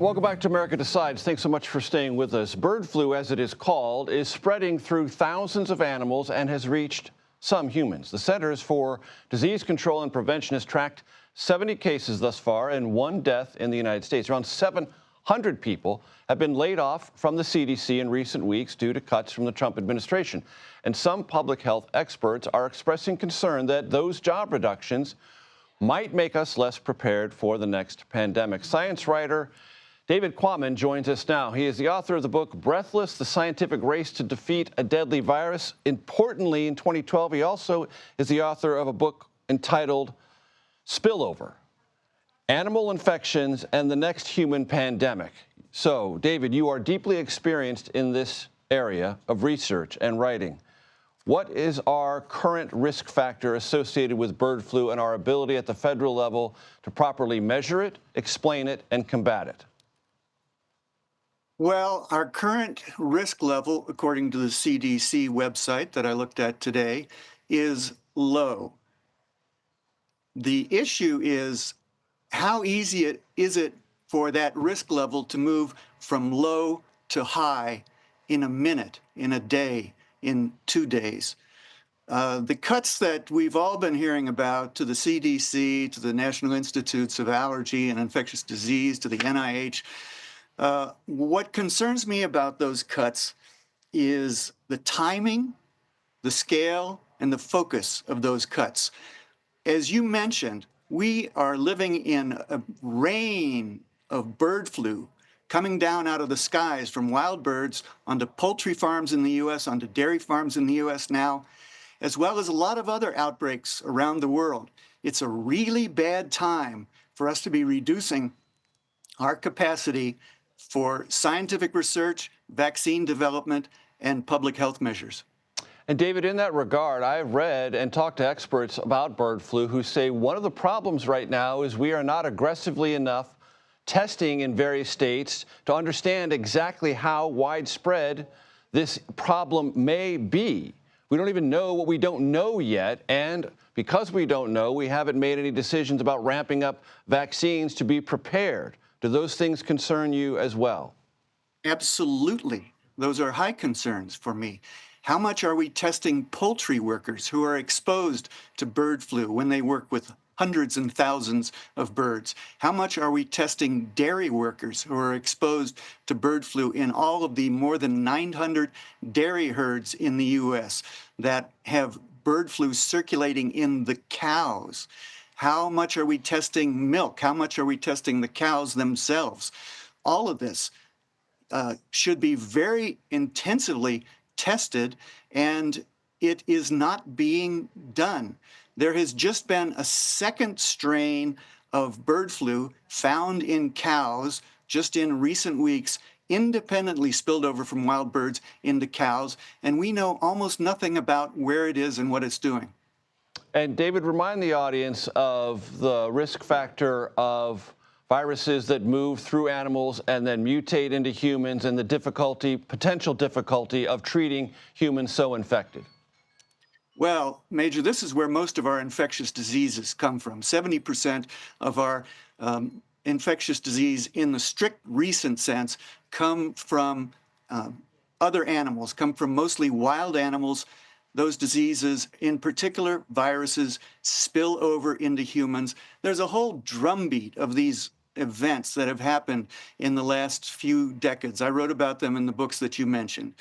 Welcome back to America Decides. Thanks so much for staying with us. Bird flu, as it is called, is spreading through thousands of animals and has reached some humans. The Centers for Disease Control and Prevention has tracked 70 cases thus far and 1 death in the United States. Around 700 people have been laid off from the CDC in recent weeks due to cuts from the Trump administration. And some public health experts are expressing concern that those job reductions might make us less prepared for the next pandemic. Science writer David Quammen joins us now. He is the author of the book Breathless, The Scientific Race to Defeat a Deadly Virus. Importantly, in 2012, he also is the author of a book entitled Spillover, Animal Infections and the Next Human Pandemic. So, David, you are deeply experienced in this area of research and writing. What is our current risk factor associated with bird flu and our ability at the federal level to properly measure it, explain it, and combat it? Well, our current risk level, according to the CDC website that I looked at today, is low. The issue is how easy is it for that risk level to move from low to high in a minute, in a day, in 2 days. The cuts that we've all been hearing about to the CDC, to the National Institutes of Allergy and Infectious Disease, to the NIH, what concerns me about those cuts is the timing, the scale, and the focus of those cuts. As you mentioned, we are living in a rain of bird flu coming down out of the skies from wild birds onto poultry farms in the U.S., onto dairy farms in the U.S. now, as well as a lot of other outbreaks around the world. It's a really bad time for us to be reducing our capacity for scientific research, vaccine development, and public health measures. And David, in that regard, I've read and talked to experts about bird flu who say one of the problems right now is we are not aggressively enough testing in various states to understand exactly how widespread this problem may be. We don't even know what we don't know yet, and because we don't know, we haven't made any decisions about ramping up vaccines to be prepared. Do those things concern you as well? Absolutely. Those are high concerns for me. How much are we testing poultry workers who are exposed to bird flu when they work with hundreds and thousands of birds? How much are we testing dairy workers who are exposed to bird flu in all of the more than 900 dairy herds in the U.S. that have bird flu circulating in the cows? How much are we testing milk? How much are we testing the cows themselves? All of this should be very intensively tested, and it is not being done. There has just been a second strain of bird flu found in cows just in recent weeks, independently spilled over from wild birds into cows, and we know almost nothing about where it is and what it's doing. And David, remind the audience of the risk factor of viruses that move through animals and then mutate into humans and the potential difficulty of treating humans so infected. Well, Major, this is where most of our infectious diseases come from. 70% of our infectious disease in the strict recent sense come from other animals, come from mostly wild animals. Those diseases, in particular viruses, spill over into humans. There's a whole drumbeat of these events that have happened in the last few decades. I wrote about them in the books that you mentioned.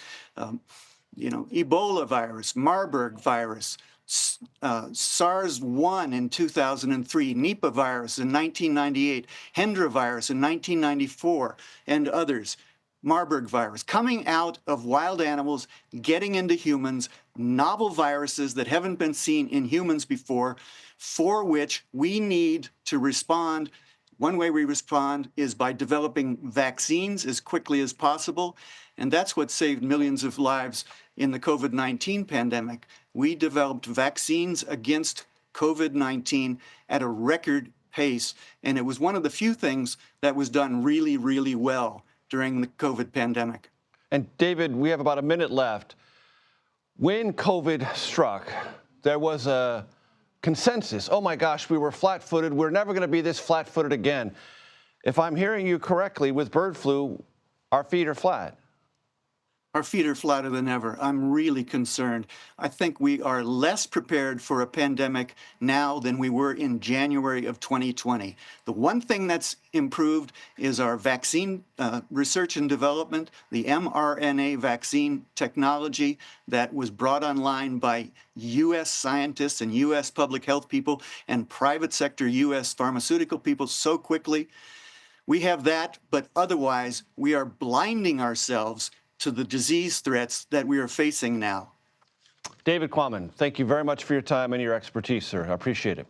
Ebola virus, Marburg virus, SARS-1 in 2003, Nipah virus in 1998, Hendra virus in 1994, and others. Marburg virus, coming out of wild animals, getting into humans, novel viruses that haven't been seen in humans before, for which we need to respond. One way we respond is by developing vaccines as quickly as possible, and that's what saved millions of lives in the COVID-19 pandemic. We developed vaccines against COVID-19 at a record pace, and it was one of the few things that was done really, really well during the COVID pandemic. And David, we have about a minute left. When COVID struck, there was a consensus. Oh my gosh, we were flat-footed. We're never going to be this flat-footed again. If I'm hearing you correctly, with bird flu, our feet are flat. Our feet are flatter than ever. I'm really concerned. I think we are less prepared for a pandemic now than we were in January of 2020. The one thing that's improved is our vaccine research and development, the mRNA vaccine technology that was brought online by U.S. scientists and U.S. public health people and private sector U.S. pharmaceutical people so quickly. We have that, but otherwise, we are blinding ourselves to the disease threats that we are facing now. David Quammen, thank you very much for your time and your expertise, sir. I appreciate it.